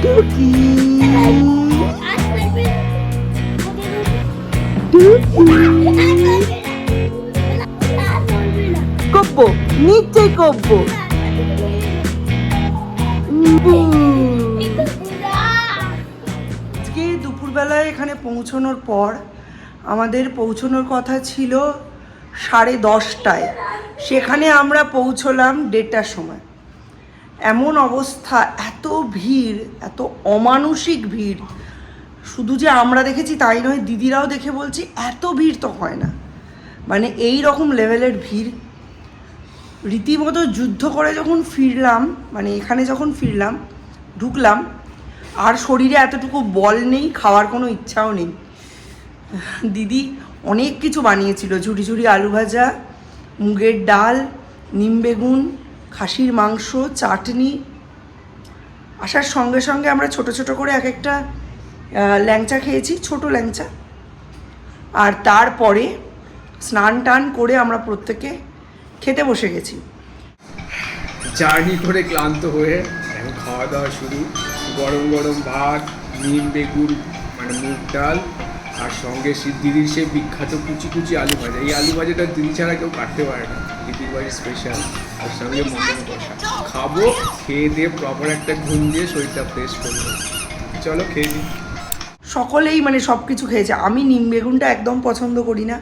টুকি কব্বো নিচে কব্বো আজকে দুপুরবেলায় এখানে পৌঁছানোর পর আমাদের পৌঁছানোর কথা ছিল 10:30টায়, সেখানে আমরা পৌঁছলাম 1:30টার সময়। এমন অবস্থা, এত ভিড়, এত অমানুষিক ভিড়। শুধু যে আমরা দেখেছি তাই নয়, দিদিরাও দেখে বলছি এত ভিড় তো হয় না, মানে এই রকম লেভেলের ভিড়। রীতিমতো যুদ্ধ করে যখন ফিরলাম, মানে এখানে যখন ফিরলাম ঢুকলাম, আর শরীরে এতটুকু বল নেই, খাওয়ার কোনো ইচ্ছাও নেই। দিদি অনেক কিছু বানিয়েছিল, ঝুড়ি ঝুড়ি আলু ভাজা, মুগের ডাল, নিম বেগুন, খাসির মাংস, চাটনি। আসার সঙ্গে সঙ্গে আমরা ছোট ছোট করে এক একটা ল্যাংচা খেয়েছি, ছোট ল্যাংচা। আর তারপরে স্নান টান করে আমরা প্রত্যেকে খেতে বসে গেছি। জার্নি করে ক্লান্ত হয়ে এখন খাওয়া দাওয়া শুরু। গরম গরম ভাত, নিম বেগুন মানে মুগ ডাল, আর সঙ্গে দিদির সে বিখ্যাত কুচি কুচি আলু ভাজা। এই আলু ভাজাটা দিদি ছাড়া কেউ কাটতে পারে না, দিদির বাড়ির স্পেশাল। আর সঙ্গে মটন কষা। খাবো, খেয়ে দিয়ে প্রপার একটা ঘুম দিয়ে শরীরটা ফ্রেশ করবো। চলো খেয়ে দিই। সকলেই মানে সব কিছু খেয়েছে। আমি নিম বেগুনটা একদম পছন্দ করি না,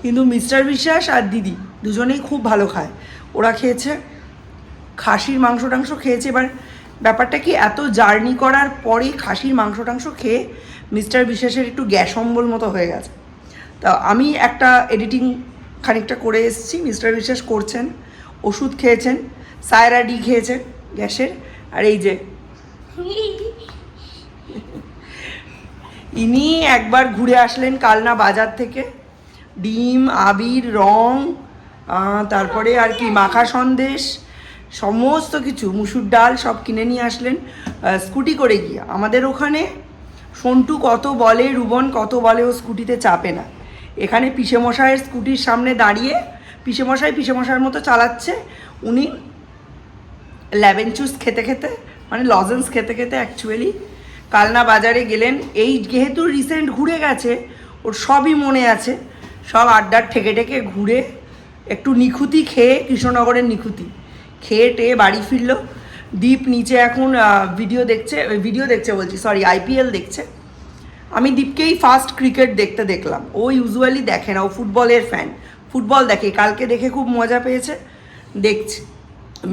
কিন্তু মিস্টার বিশ্বাস আর দিদি দুজনেই খুব ভালো খায়, ওরা খেয়েছে। খাসির মাংস টাংস খেয়েছে। এবার ব্যাপারটা কি, এত জার্নি করার পরেই খাসির মাংস টাংস খেয়ে মিস্টার বিশ্বাসের একটু গ্যাস অম্বল মতো হয়ে গেছে। তা আমি একটা এডিটিং খানিকটা করে এসেছি, মিস্টার বিশ্বাস করছেন, ওষুধ খেয়েছেন, সায়রা ডি খেয়েছেন গ্যাসের। আর এই যে ইনি একবার ঘুরে আসলেন কালনা বাজার থেকে, ডিম, আবির, রং, তারপরে আর কি মাখা সন্দেশ, সমস্ত কিছু, মুসুর ডাল সব কিনে নিয়ে আসলেন স্কুটি করে গিয়ে। আমাদের ওখানে সন্টু কত বলে, রুবন কত বলে, ও স্কুটিতে চাপে না। এখানে পিসেমশাইয়ের স্কুটির সামনে দাঁড়িয়ে পিসেমশাইয়ের মতো চালাচ্ছে, উনি লেমন জুস খেতে খেতে, মানে লজেন্স খেতে খেতে অ্যাকচুয়ালি কালনা বাজারে গেলেন। এই যেহেতু রিসেন্ট ঘুরে গেছে, ওর সবই মনে আছে, সব আড্ডার ঠেকে ঠেকে ঘুরে একটু নিখুতি খেয়ে, কৃষ্ণনগরের নিখুতি খেয়ে টেয়ে বাড়ি ফিরল। দীপ নিচে এখন ভিডিও দেখছে বলছি, সরি, IPL দেখছে। আমি দীপকেই ফার্স্ট ক্রিকেট দেখতে দেখলাম। ও ইউজুয়ালি দেখে না, ও ফুটবলের ফ্যান, ফুটবল দেখে। কালকে দেখে খুব মজা পেয়েছে, দেখছে।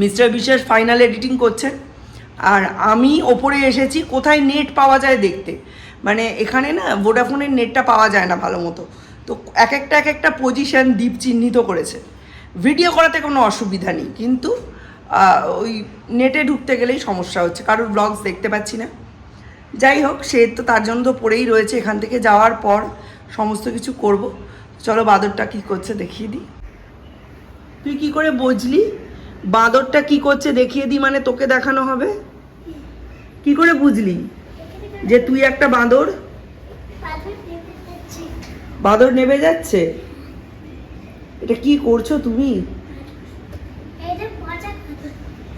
মিস্টার বিশ্বাস ফাইনাল এডিটিং করছে, আর আমি ওপরে এসেছি কোথায় নেট পাওয়া যায় দেখতে। মানে এখানে না ভোডাফোনের নেটটা পাওয়া যায় না ভালো মতো, তো এক একটা পজিশন দীপ চিহ্নিত করেছে। ভিডিও করাতে কোনো অসুবিধা নেই, কিন্তু ওই নেটে ঢুকতে গেলেই সমস্যা হচ্ছে, কারোর ব্লগস দেখতে পাচ্ছি না। যাই হোক, সে তো তার জন্য তো পড়েই রয়েছে। এখান থেকে যাওয়ার পর সমস্ত কিছু করব। চলো বাঁদরটা কী করছে দেখিয়ে দিই। তুই কি করে বুঝলি বাঁদরটা কি করছে দেখিয়ে দিই, মানে তোকে দেখানো হবে? কি করে বুঝলি যে তুই একটা বাঁদর? বাঁদর নেমে যাচ্ছে। এটা কি করছো তুমি?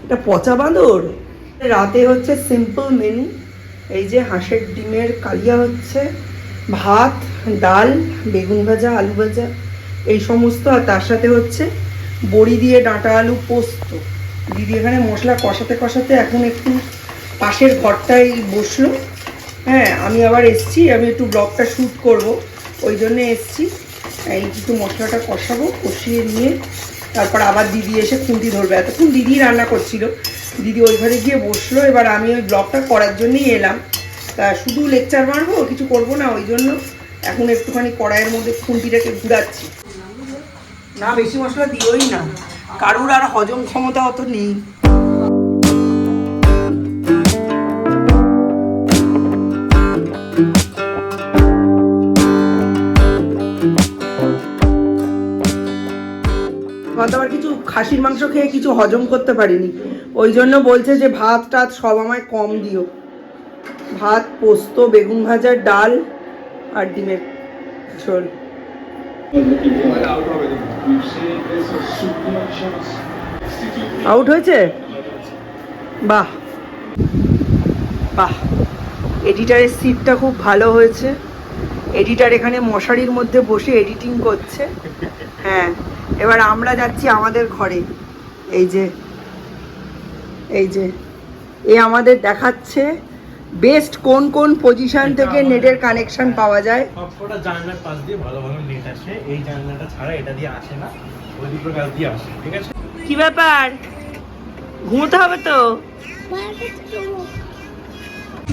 এটা পচা বাঁদর। রাতে হচ্ছে সিম্পল মেনু, এই যে হাঁসের ডিমের কালিয়া হচ্ছে, ভাত, ডাল, বেগুন ভাজা, আলু ভাজা, এই সমস্ত। আর তার সাথে হচ্ছে বড়ি দিয়ে ডাঁটা আলু পোস্ত। দিদি এখানে মশলা কষাতে কষাতে এখন একটু পাশের ঘরটায় বসলো। হ্যাঁ, আমি আবার এসছি, আমি একটু ব্লগটা শ্যুট করব, ওই জন্যে এসছি। এই একটু মশলাটা কষাবো, কষিয়ে নিয়ে তারপর আবার দিদি এসে খুন্তি ধরবে। এতক্ষণ দিদি রান্না করছিল, দিদি ওই ঘরে গিয়ে বসলো। এবার আমি ওই ব্লগটা করার জন্যই এলাম। তা শুধু লেকচার মারবো, কিছু করবো না, ওই জন্য এখন একটুখানি কড়াইয়ের মধ্যে খুন্তিটাকে ঘুরাচ্ছি। না বেশি মশলা দিওই না, কারুর আর হজম ক্ষমতা অত নেই। আবার কিছু খাসির মাংস খেয়ে কিছু হজম করতে পারিনি, ওই জন্য বলছে যে ভাত টাত সব আমায় কম দিও। ভাত, পোস্ত, বেগুন ভাজা, ডাল আর ডিমের ঝোল। আউট হয়েছে? বাহ বাহ। এডিটারের সিটটা খুব ভালো হয়েছে। এডিটার এখানে মশারির মধ্যে বসে এডিটিং করছে। হ্যাঁ, এবার আমরা যাচ্ছি আমাদের ঘরে। এই যে এ আমাদের দেখাচ্ছে বেস্ট কোন কোন পজিশন থেকে নেটের কানেকশন পাওয়া যায়। সবকটা জানলার পাশ দিয়ে ভালো ভালো নেট আসে, এই জানলাটা ছাড়া এটা দিয়ে আসে না, ওই দুটো কাজ দিয়ে আসে। ঠিক আছে, কি ব্যাপার, ঘুমোতে হবে তো?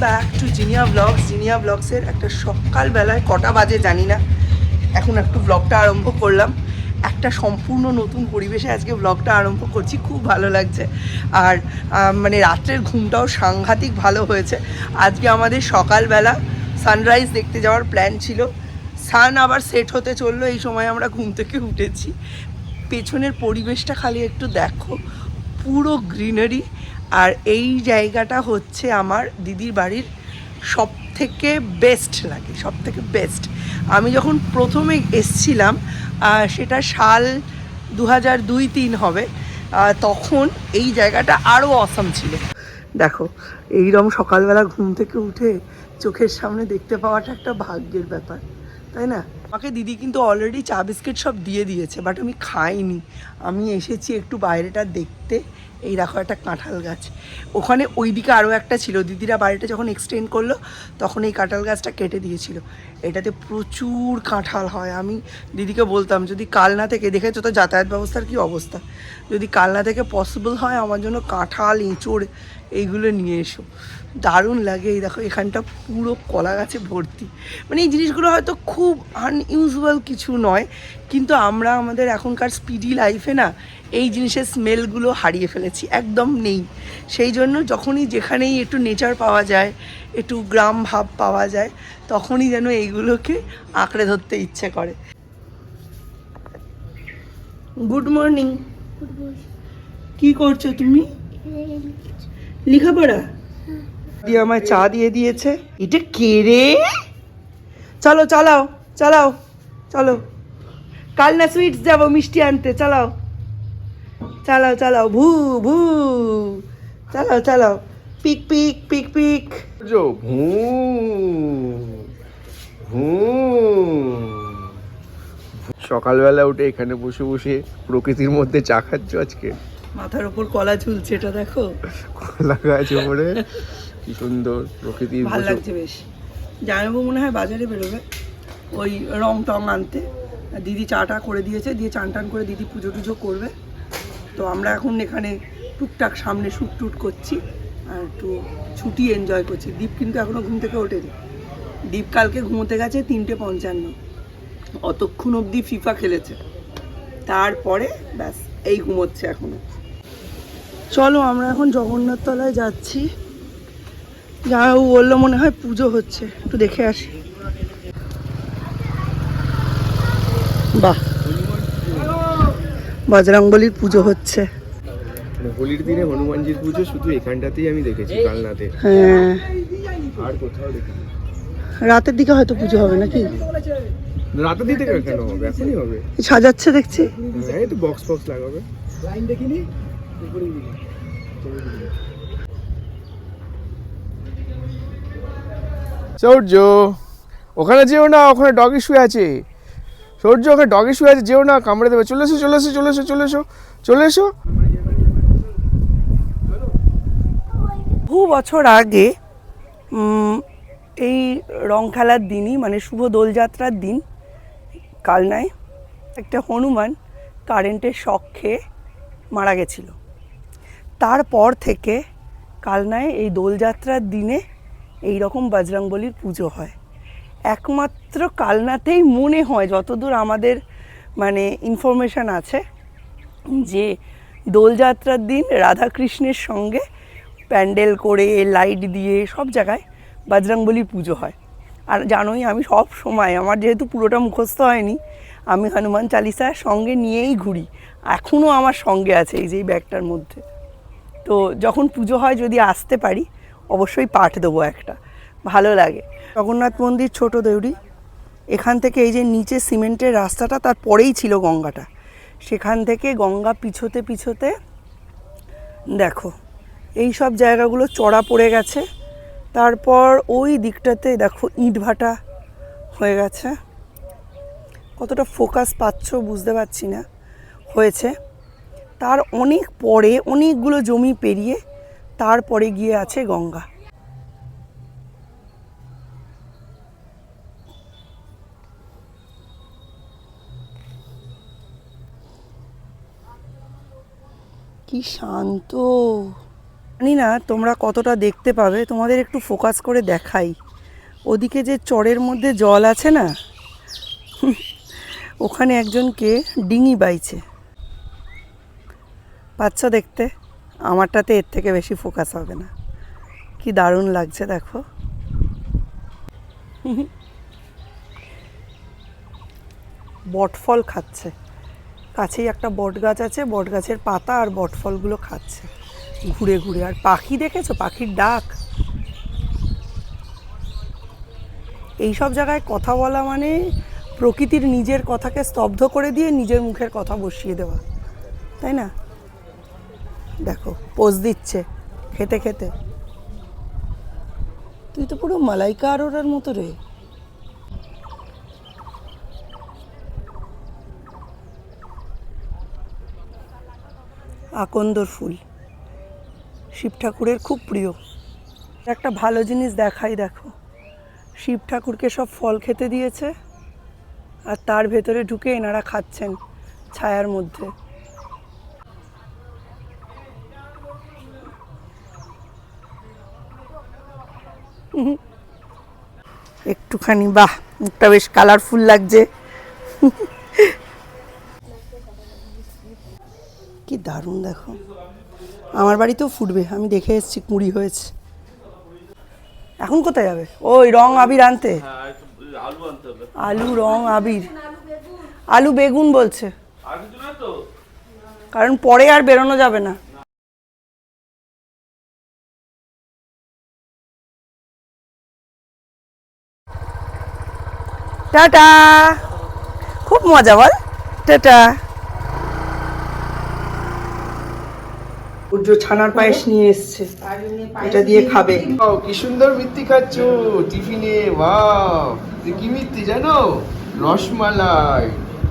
Back to Jinia blogs. জিনিয়া ব্লগসের একটা সকালবেলায় কটা বাজে জানি না, এখন একটু ব্লগটা আরম্ভ করলাম। একটা সম্পূর্ণ নতুন পরিবেশে আজকে ব্লগটা আরম্ভ করছি, খুব ভালো লাগছে। আর মানে রাত্রের ঘুমটাও সাংঘাতিক ভালো হয়েছে। আজকে আমাদের সকালবেলা সানরাইজ দেখতে যাওয়ার প্ল্যান ছিল, সান আবার সেট হতে চললো, এই সময় আমরা ঘুম থেকে উঠেছি। পেছনের পরিবেশটা খালি একটু দেখো, পুরো গ্রিনারি। আর এই জায়গাটা হচ্ছে আমার দিদির বাড়ির সব থেকে বেস্ট লাগে, সব থেকে বেস্ট। আমি যখন প্রথমে এসছিলাম, সেটা সাল 2002-03 হবে, তখন এই জায়গাটা আরও অসাম ছিল। দেখো এইরকম সকালবেলা ঘুম থেকে উঠে চোখের সামনে দেখতে পাওয়াটা একটা ভাগ্যের ব্যাপার, তাই না? আমাকে দিদি কিন্তু অলরেডি চা বিস্কিট সব দিয়ে দিয়েছে, বাট আমি খাইনি। আমি এসেছি একটু বাইরেটা দেখতে। এই দেখো একটা কাঁঠাল গাছ, ওখানে ওইদিকে আরও একটা ছিল। দিদিরা বাড়িটা যখন এক্সটেন্ড করলো তখন এই কাঁঠাল গাছটা কেটে দিয়েছিল। এটাতে প্রচুর কাঁঠাল হয়। আমি দিদিকে বলতাম যদি কালনা থেকে, দেখেছো তো যাতায়াত ব্যবস্থার কী অবস্থা, যদি কালনা থেকে পসিবল হয় আমার জন্য কাঁঠাল, এঁচোড় এইগুলো নিয়ে এসো, দারুণ লাগে। এই দেখো এখানটা পুরো কলা গাছে ভর্তি। মানে এই জিনিসগুলো হয়তো খুব আনইউজুয়াল কিছু নয়, কিন্তু আমরা আমাদের এখনকার স্পিডি লাইফে না এই জিনিসের স্মেলগুলো হারিয়ে ফেলেছি, একদম নেই। সেই জন্য যখনই যেখানেই একটু নেচার পাওয়া যায়, একটু গ্রাম ভাব পাওয়া যায়, তখনই যেন এইগুলোকে আঁকড়ে ধরতে ইচ্ছে করে। Good morning. কি করছো তুমি? লেখাপড়া দিয়ে আমায় চা দিয়ে দিয়েছে। এটা কে রে? চলো চালাও চালাও চলো, কালনা সুইটস যাবো মিষ্টি আনতে, চালাও চালাও চালাও, ভু ভু, চালাও চালাও, পিক পিক পিক পিক। সকালবেলা উঠে এখানে বসে বসে প্রকৃতির মধ্যে চা খাচ্ছ আজকে? মাথার ওপর কলা ঝুলছে, এটা দেখো, কলা গাছ ওপরে, কি সুন্দর প্রকৃতি। ভালো লাগছে বেশ। জানাবো মনে হয় বাজারে বেরোবে ওই রং টং আনতে। দিদি চাটা করে দিয়েছে, দিয়ে চান টান করে দিদি পুজো টুজো করবে। তো আমরা এখন এখানে টুকটাক সামনে শ্যুট টুট করছি আর একটু ছুটি এনজয় করছি। দীপ কিন্তু এখনও ঘুম থেকে ওঠেনি। দীপ কালকে ঘুমোতে গেছে 3:55, অতক্ষণ অবধি ফিফা খেলেছে, তারপরে ব্যাস এই ঘুমোচ্ছে এখনো। চলো আমরা এখন জগন্নাথ তলায় যাচ্ছি। জামাইবাবু বললো মনে হয় পুজো হচ্ছে, একটু দেখে আসি। বাহ, বজরংবলীর পুজো হচ্ছে। হোলির দিনে হনুমানজির পুজো শুধু এখানটাতেই আমি দেখেছি, কালনাতে। হ্যাঁ, আর কোথাও দেখিনি। রাতের দিকে হয়তো পুজো হবে নাকি? রাতের দিকে কেন হবে? এখনই হবে, সাজাচ্ছে দেখছি। হ্যাঁ একটু বক্স ফক্স লাগাবে। লাইন দেখিনি সৌর্য, ওখানে যেও না, ওখানে ডগি শুয়ে আছে। সৌর্য, ওখানে ডগি শুয়ে আছে, যেও না, কামড়ে দেবে। চলে এসো চলে এসো চলে এসো চলে এসো চলে এসো। বহু বছর আগে এই রং খেলার দিনই, মানে শুভ দোলযাত্রার দিন, কালনায় একটা হনুমান কারেন্টের শক খেয়ে মারা গেছিল। তারপর থেকে কালনায় এই দোলযাত্রার দিনে এই রকম বজরংবলীর পুজো হয়। একমাত্র কালনাতেই মনে হয়, যতদূর আমাদের মানে ইনফরমেশান আছে, যে দোলযাত্রার দিন রাধাকৃষ্ণের সঙ্গে প্যান্ডেল করে লাইট দিয়ে সব জায়গায় বজরংবলীর পুজো হয়। আর জানোই আমি সব সময়, আমার যেহেতু পুরোটা মুখস্থ হয়নি, আমি হনুমান চালিসা সঙ্গে নিয়েই ঘুরি, এখনও আমার সঙ্গে আছে এই যে এই ব্যাগটার মধ্যে। তো যখন পুজো হয় যদি আসতে পারি অবশ্যই পাঠ দেবো একটা, ভালো লাগে। জগন্নাথ মন্দির ছোট দেউড়ি, এখান থেকে এই যে নিচে সিমেন্টের রাস্তাটা, তার পরেই ছিল গঙ্গাটা। সেখান থেকে গঙ্গা পিছোতে পিছোতে দেখো এই সব জায়গাগুলো চড়া পড়ে গেছে, তারপর ওই দিকটাতে দেখো ইট ভাটা হয়ে গেছে, কতটা ফোকাস পাচ্ছ বুঝতে পারছি না, হয়েছে। তার অনেক পরে অনেকগুলো জমি পেরিয়ে তারপরে গিয়ে আছে গঙ্গা। কি শান্ত, জানি না তোমরা কতটা দেখতে পাবে, তোমাদের একটু ফোকাস করে দেখাই। ওদিকে যে চরের মধ্যে জল আছে না, ওখানে একজনকে ডিঙি বাইছে, পাচ্ছ দেখতে? আমারটাতে এর থেকে বেশি ফোকাস হবে না। কি দারুণ লাগছে দেখো। বটফল খাচ্ছে, কাছেই একটা বট গাছ আছে, বট গাছের পাতা আর বটফলগুলো খাচ্ছে ঘুরে ঘুরে। আর পাখি দেখেছো, পাখির ডাক। এইসব জায়গায় কথা বলা মানে প্রকৃতির নিজের কথাকে স্তব্ধ করে দিয়ে নিজের মুখের কথা বসিয়ে দেওয়া, তাই না? দেখো পোজ দিচ্ছে খেতে খেতে। তুই তো পুরো মালাইকা আরোরার মতো রে। আকন্দর ফুল শিব ঠাকুরের খুব প্রিয়। একটা ভালো জিনিস দেখাই, দেখো শিব ঠাকুরকে সব ফল খেতে দিয়েছে আর তার ভেতরে ঢুকে এনারা খাচ্ছেন ছায়ার মধ্যে। একটুখানি বাহ, মুখটা বেশ কালারফুল লাগছে। কি দারুণ দেখো। আমার বাড়িতেও ফুটবে, আমি দেখে এসেছি, কুঁড়ি হয়েছে। এখন কোথায় যাবে? ওই রং আবির আনতে। আলু, রং, আবির, আলু বেগুন বলছে, কারণ পরে আর বেরোনো যাবে না। টাটা, খুব মজা বল, টাটা। সূর্য ছানার পায়েস নিয়ে এসছে, এটা দিয়ে খাবে। কি সুন্দর মিষ্টি খাচ্ছ টিফিনে, ওয়াও! কি মিষ্টি জানো? রসমালাই,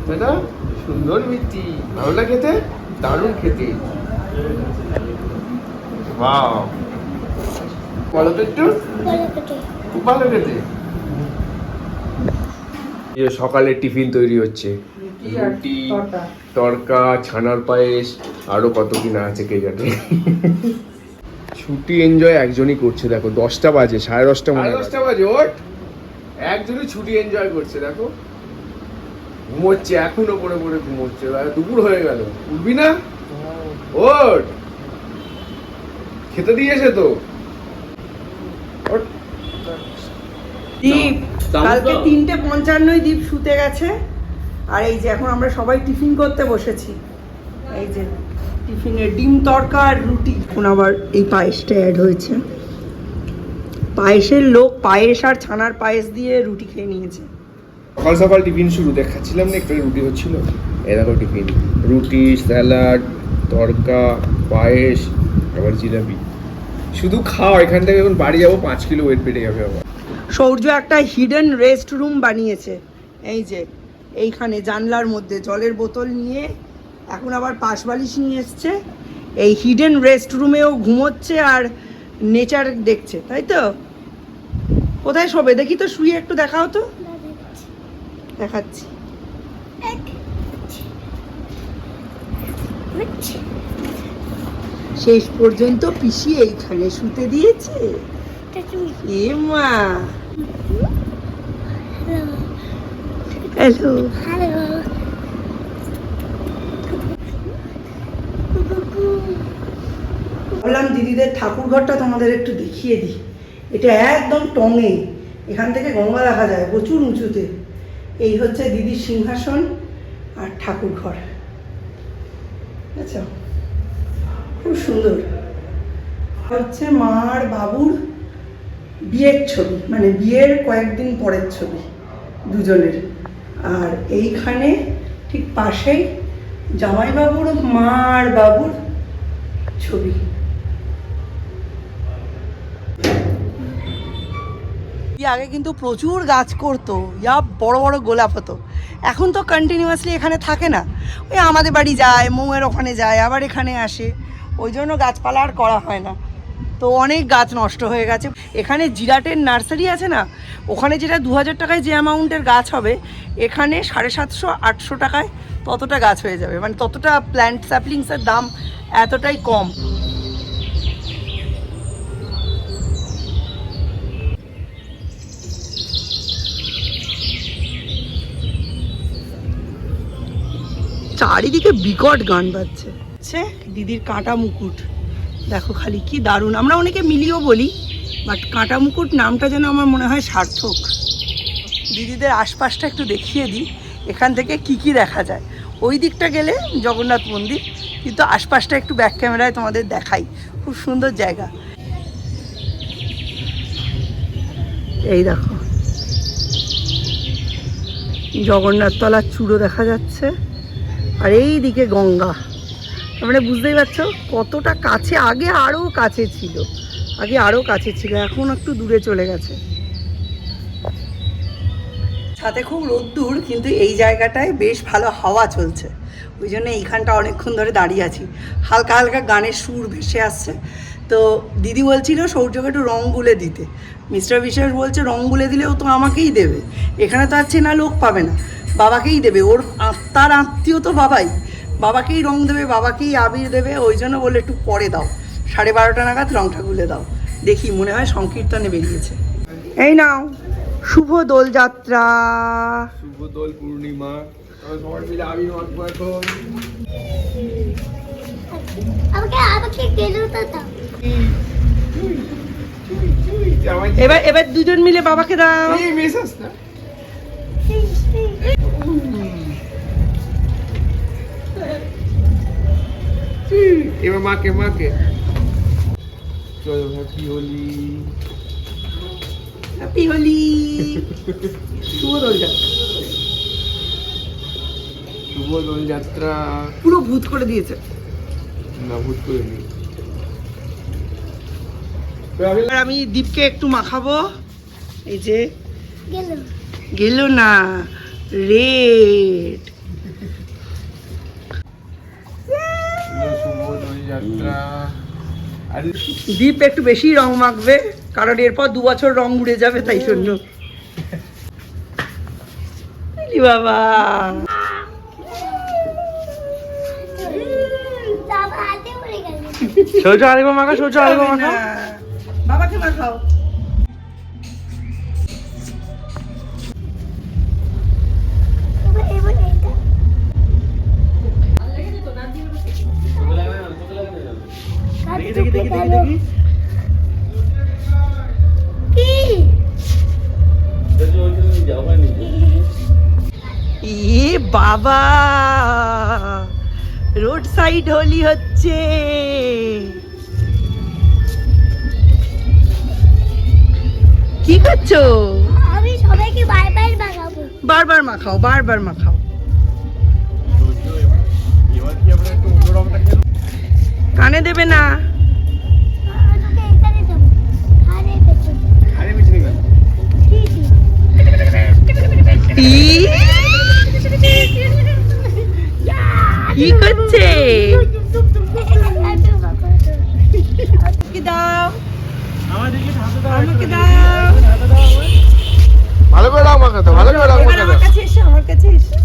তাই না? সুন্দর মিষ্টি, ভালো লাগে খেতে, দারুণ খেতে। ওয়াও, বলো তো একটু। খুব ভালো খেতে। সকালে টিফিন তৈরি হচ্ছে, রুটি, তড়কা, ছানার পায়েস, আরো কত কিনা আছে কে জানে। ছুটি এনজয় একজনই করছে, দেখো 10টা বাজে, 10:30 মনে হয় 10টা বাজে, ওঠ একজনই ছুটি এনজয় করছে, দেখো ঘুমোচ্ছে, এখনো পড়ে পড়ে ঘুমোচ্ছে, দুপুর হয়ে গেল, উঠবি না? ওঠ, খেতে দিয়েছে তো। দীপ কালকে 3:55 দীপ শুতে গেছে। আর এই যে এখন আমরা সবাই টিফিন করতে বসেছি। এই যে টিফিনে ডিম তড়কা আর রুটি। এখন আবার এই পায়েসটা অ্যাড হয়েছে। পায়েসের লোক পায়েস আর ছানার পায়েস দিয়ে রুটি খেয়ে নিয়েছে। সকাল সকাল টিফিন শুরু, দেখাচ্ছিলাম না একটা রুটি হচ্ছিল, এই দেখো টিফিন, রুটি, স্যালাড, তড়কা, পায়েস, আবার জিলাপি। শুধু খাও, এখান থেকে এখন বাড়ি যাবো, 5 কিলো ওয়েট বেড়ে যাবে আবার। সৌর্য একটা হিডেন রেস্ট রুম বানিয়েছে, এই যে এইখানে জানলার মধ্যে জলের বোতল নিয়ে, এখন আবার পাশ বালিশ নিয়ে এসছে। এই হিডেন রেস্ট রুমেও ঘুমোচ্ছে আর নেচার দেখছে, তাই তো? কোথায় শোবে দেখি তো, শুয়ে একটু দেখাও তো। দেখাচ্ছি। শেষ পর্যন্ত পিসি এইখানে শুতে দিয়েছে। এ মা, হ্যালো, ভাবলাম দিদিদের ঠাকুর ঘরটা তোমাদের একটু দেখিয়ে দিই। এটা একদম টঙে, এখান থেকে গঙ্গা দেখা যায় প্রচুর উঁচুতে। এই হচ্ছে দিদির সিংহাসন আর ঠাকুর ঘর, আচ্ছা খুব সুন্দর। হচ্ছে মা আর বাবুর বিয়ের ছবি, মানে বিয়ের কয়েকদিন পরের ছবি দুজনের। আর এইখানে ঠিক পাশেই জামাইবাবুর, মা আর বাবুর ছবি। আগে কিন্তু প্রচুর গাছ করতো, ইয়া বড় বড় গোলাপ হতো। এখন তো কন্টিনিউয়াসলি এখানে থাকে না, ওই আমাদের বাড়ি যায়, মৌয়ের ওখানে যায়, আবার এখানে আসে, ওই জন্য গাছপালা আর করা হয় না। তো অনেক গাছ নষ্ট হয়ে গেছে। এখানে জিরাটের নার্সারি আছে না, ওখানে যেটা 2000 টাকায় যে অ্যামাউন্টের গাছ হবে, এখানে 750-800 টাকায় ততটা গাছ হয়ে যাবে। মানে ততটা প্ল্যান্ট স্যাপলিংসের দাম এতটাই কম। চারিদিকে বিকট গান বাজছে। দিদির কাঁটা মুকুট দেখো খালি কি দারুণ। আমরা অনেকে মিলিও বলি, বাট কাঁটা মুকুট নামটা যেন আমার মনে হয় সার্থক। দিদিদের আশপাশটা একটু দেখিয়ে দিই, এখান থেকে কি কি দেখা যায়। ওই দিকটা গেলে জগন্নাথ মন্দির, কিন্তু আশপাশটা একটু ব্যাক ক্যামেরায় তোমাদের দেখাই, খুব সুন্দর জায়গা। এই দেখো জগন্নাথ তলার চূড়ো দেখা যাচ্ছে, আর এই দিকে গঙ্গা। মানে বুঝতেই পারছো কতটা কাছে। আগে আরও কাছে ছিল, এখন একটু দূরে চলে গেছে। সাথে খুব রোদ্দুর, কিন্তু এই জায়গাটায় বেশ ভালো হাওয়া চলছে, ওই জন্য এইখানটা অনেকক্ষণ ধরে দাঁড়িয়ে আছি। হালকা হালকা গানের সুর ভেসে আসছে। তো দিদি বলছিল সৌর্যকে একটু রং গুলে দিতে। মিস্টার বিশ্বাস বলছে রং গুলে দিলে ও তো আমাকেই দেবে, এখানে তো আর চেনা লোক পাবে না, বাবাকেই দেবে। ওর আত্মার আত্মীয় তো বাবাই, বাবাকেই রং দেবে, বাবাকেই আবির দেবে। ওই জন্য বলে একটু পরে দাও, 12:30 নাগাদ রংটা গুলে দাও। দেখি, মনে হয় সংকীর্তনে বেরিয়েছে। এই নাও, শুভ দোলযাত্রা, শুভ দোল পূর্ণিমা। সবাই মিলে আবির মাখবো এখন। এবার দুজন মিলে বাবাকে দাও। এবার মাকে চলো হ্যাপি হোলি, হ্যাপি হোলি, শুভ দোলযাত্রা। শুভ দোলযাত্রা। পুরো ভূত করে দিয়েছে। না, ভূত করে নি। এবার আমি দীপকে একটু মাখাবো। এই যে গেল না, রেড। শুভ দোলযাত্রা। দীপ একটু বেশি রং মাখবে, কারণ এরপর 2 বছর রং উড়ে যাবে, তাই জন্য। বাবা সহ্য আরেকবার মাখা, বাবাকে মাখাও। দেখি এ বাবা, রোড সাইড হোলি হচ্ছে। কি করছো? আমি সবাইকে বারবার মাখাবো। বারবার মাখাও। কানে দেবে না। কি করছে? দাও, আমাকে দাও। ভালো করে রং মাখাতো, ভালো করে রং মাখাতো। আমার কাছে এসো, আমার কাছে এসো।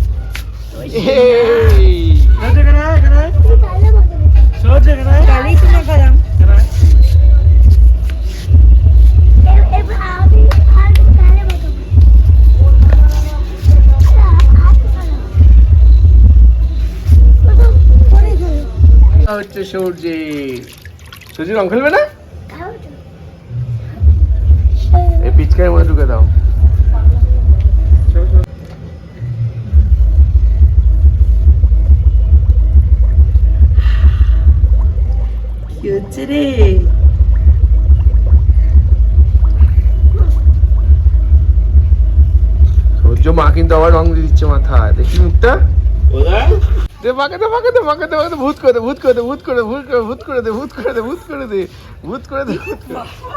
গাড়ি তো মাখালাম। হচ্ছে সূর্যে। সূর্য রং খেলবে না? এই পিচকারের মধ্যে ঢুকে দাও। কি হচ্ছে রে? সূর্য মা কিন্তু আবার রং দিয়ে দিচ্ছে মাথায়, দেখি মুখটা। দে মাকে দে মাকে দে মাকে দে মাকে দে ভূত করে দে ভূত করে দে ভূত করে দে ভূত করে ভূত করে দে ভূত করে দে ভূত করে দে ভূত করে দে ভূত করে দে।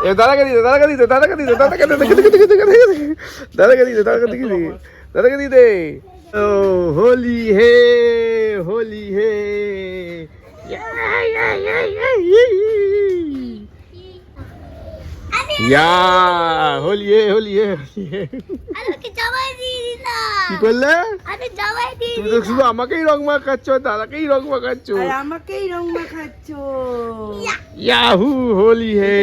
এ দাদাকে দিতে দাদাকে দিতে দাদাকে দিতে দাদাকে দিতে দাদাকে দিতে দাদাকে দিতে দাদাকে দিতে। ও হোলি হে হোলি হে ইয়া হোলি হে হোলি হে আমাকে জামাই দিয়ে দিলা। কি করলে? আমি জামাই দিয়ে তুমি তো শুধু আমাকেই রং মাখাচ্ছ দাদাকেই রং মাখাচ্ছ। আর আমাকেই রং মাখাচ্ছ। ইয়াহু হোলি হে।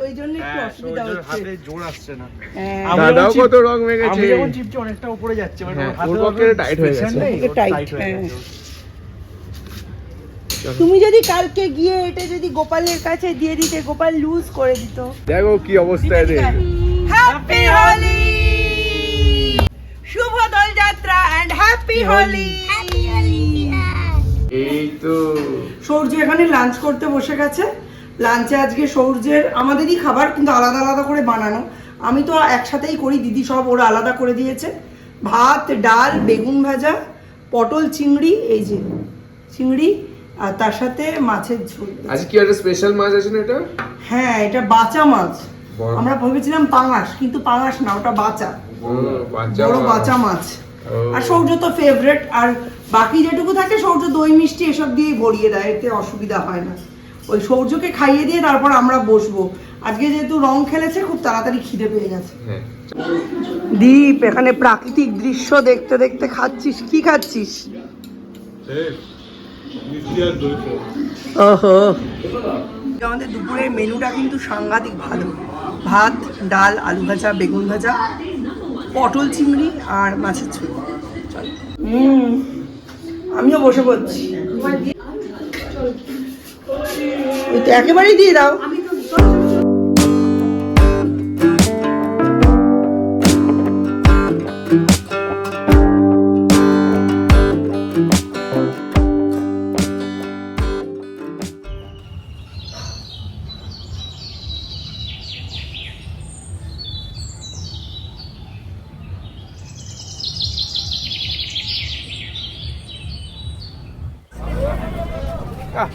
ওই জন্য একটু অসুবিধা সূর্যের হচ্ছে। হাতে জোর আসছে না। হ্যাঁ। দাদাও কত রং মেখেছে। আমি যখন চিপছি অনেকটা উপরে যাচ্ছে মানে হ্যাঁ, ওর হাতে ওর পক্ষে টাইট হয়ে গেছে। ওকে টাইট, হয়ে হ্যাঁ। গেছে। তুমি যদি কালকে গিয়ে এটা যদি গোপালের কাছে দিয়ে দিতে, গোপাল লুজ করে দিত। দেখো কি অবস্থা এদের। হ্যাপি হোলি, শুভ Dolyatra and happy Holi. Happy Holi. এই তো সূর্য এখানে লাঞ্চ করতে বসে গেছে। লাঞ্চে আজকে সূর্যের আমাদেরই খাবার, কিন্তু আলাদা আলাদা করে বানানো। আমি তো একসাথেই করি, দিদি সব ওরা আলাদা করে দিয়েছে। ভাত, ডাল, বেগুন ভাজা, পটল চিংড়ি, এই যে চিংড়ি, আর তার সাথে মাছের ঝোল। আজ কি একটা স্পেশাল মাছ আছে না এটা? হ্যাঁ, এটা বাচা মাছ। বড়। আমরা ভেবেছিলাম পাঙাশ, কিন্তু পাঙাশ না, ওটা বাচা, বড় বাচা মাছ। আর সূর্য তো ফেভারিট, আর বাকি যেটুকু থাকে সূর্য দই মিষ্টি এসব দিয়েই ভরিয়ে দেয়, এতে অসুবিধা হয় না। ওই সূর্যকে খাইয়ে দিয়ে তারপর আমরা বসবো। আজকে যেহেতু রং খেলেছে, খুব তাড়াতাড়ি খিদে পেয়ে গেছে। দীপ, এখানে প্রাকৃতিক দৃশ্য দেখতে দেখতে খাচ্ছিস। কি খাচ্ছিস? ওহো, আমাদের দুপুরের মেনুটা কিন্তু সাংঘাতিক ভালো। ভাত, ডাল, আলু ভাজা, বেগুন ভাজা, পটল চিংড়ি আর মাছের ঝোল। আমিও বসে পড়ছি। ওই তো একেবারেই দিয়ে দাও।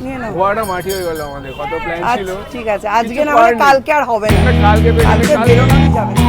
নিয়ে নাও। গোয়াটা মাটি হয়ে গেল আমাদের, কত প্ল্যান ছিল। আচ্ছা, ঠিক আছে, আজকে কিছু না করার হলে নেই। কালকে আর হবে না। কালকে বেরোলে কালকে কালকে বেরোনোই যাবে না।